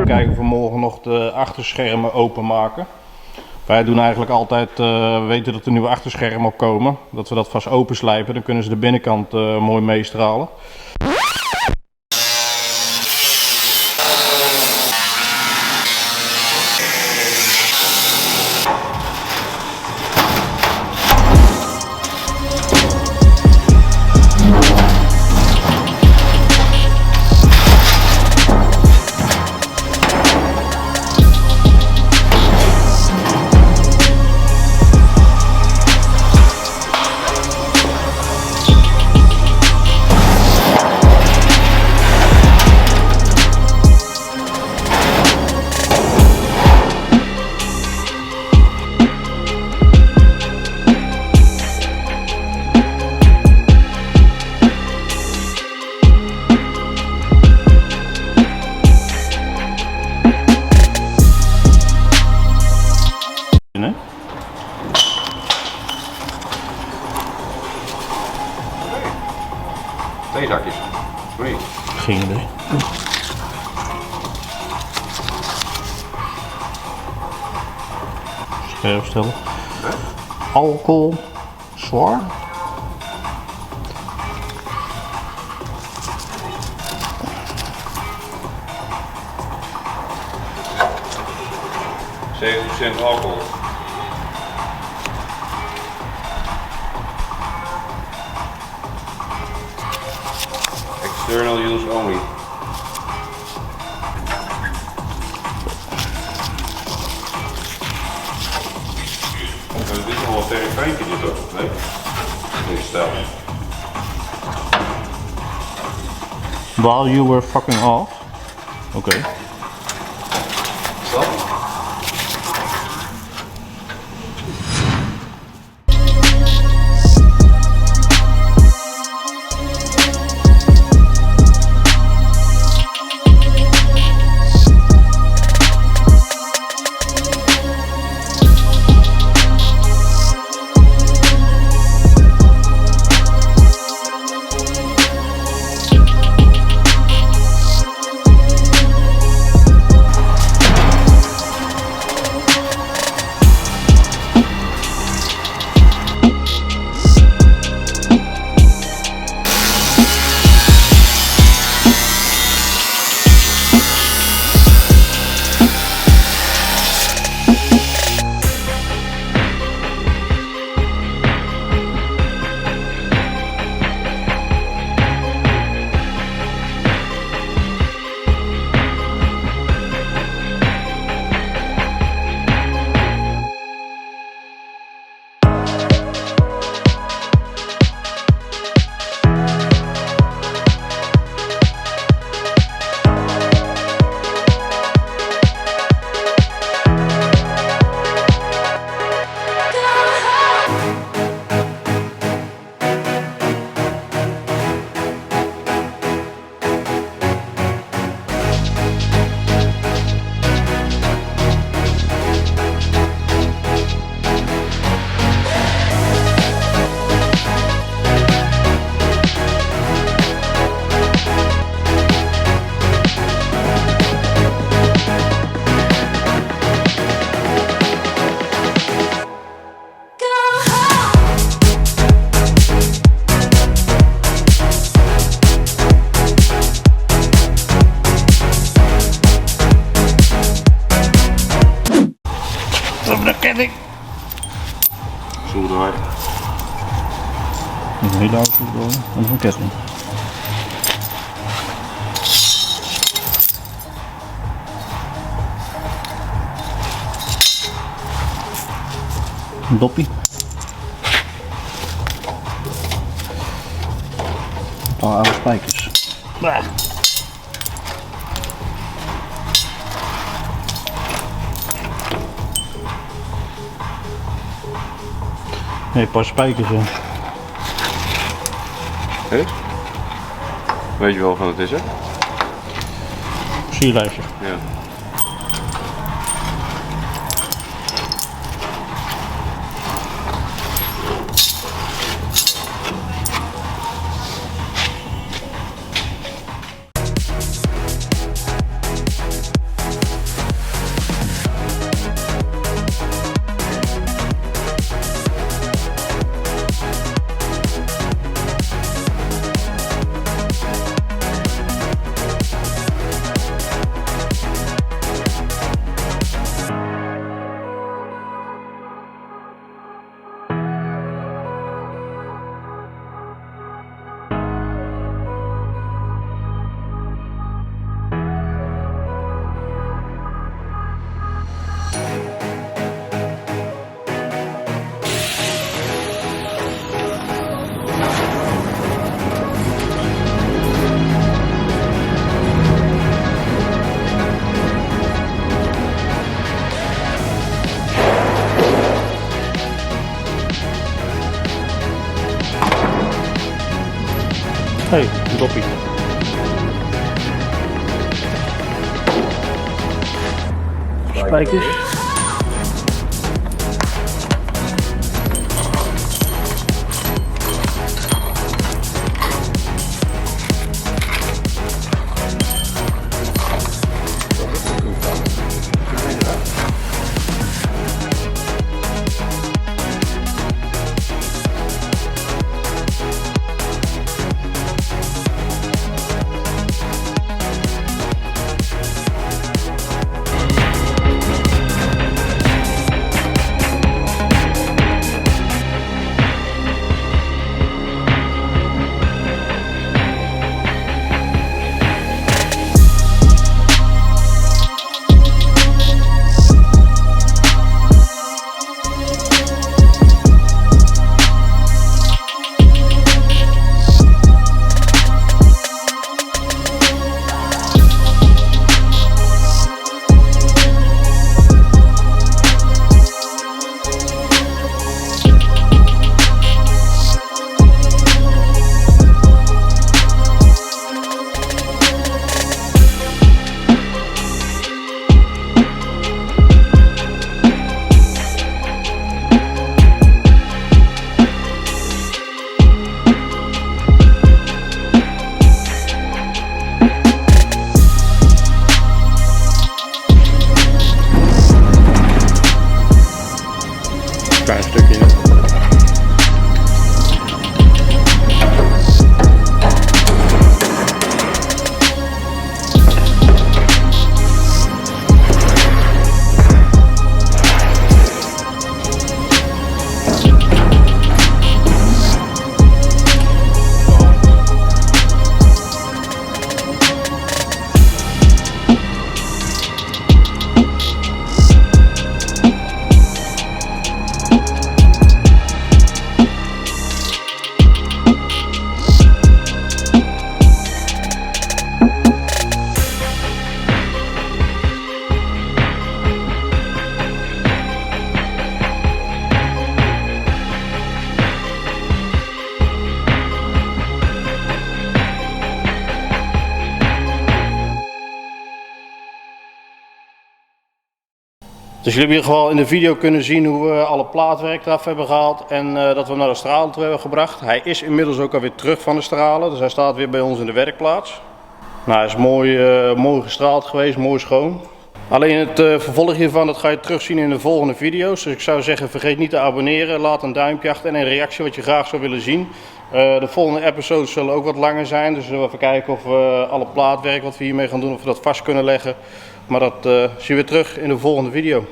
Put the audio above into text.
kijken of we morgen nog de achterschermen openmaken. Wij doen eigenlijk altijd, we weten dat er nieuwe achterschermen op komen. Dat we dat vast openslijpen, dan kunnen ze de binnenkant mooi meestralen. Theezakjes. Nee. Geen idee. Scherp stellen. Alcohol. Zwaar. %70 alcohol. External use only. Dit is nog wel een terrifijntje dit ook, nee? Dit stel. While you were fucking off. Oké. Stop. Schroevendraaier. Een hele oude schroevendraaier en nog een ketting. Een doppie. Een paar oude spijkers. Bah. Nee, een paar spijkers in. Hé? Weet je wel van het is, hè? Sierlijstje. Ja. Toppie. Spijkers. Klein stukje. Dus jullie hebben in ieder geval in de video kunnen zien hoe we alle plaatwerk eraf hebben gehaald en dat we hem naar de stralen toe hebben gebracht. Hij is inmiddels ook alweer terug van de stralen, dus hij staat weer bij ons in de werkplaats. Nou, hij is mooi gestraald geweest, mooi schoon. Alleen het vervolg hiervan dat ga je terugzien in de volgende video's. Dus ik zou zeggen, vergeet niet te abonneren, laat een duimpje achter en een reactie wat je graag zou willen zien. De volgende episodes zullen ook wat langer zijn, dus we zullen even kijken of we alle plaatwerk wat we hiermee gaan doen, of we dat vast kunnen leggen. Maar dat zien we terug in de volgende video.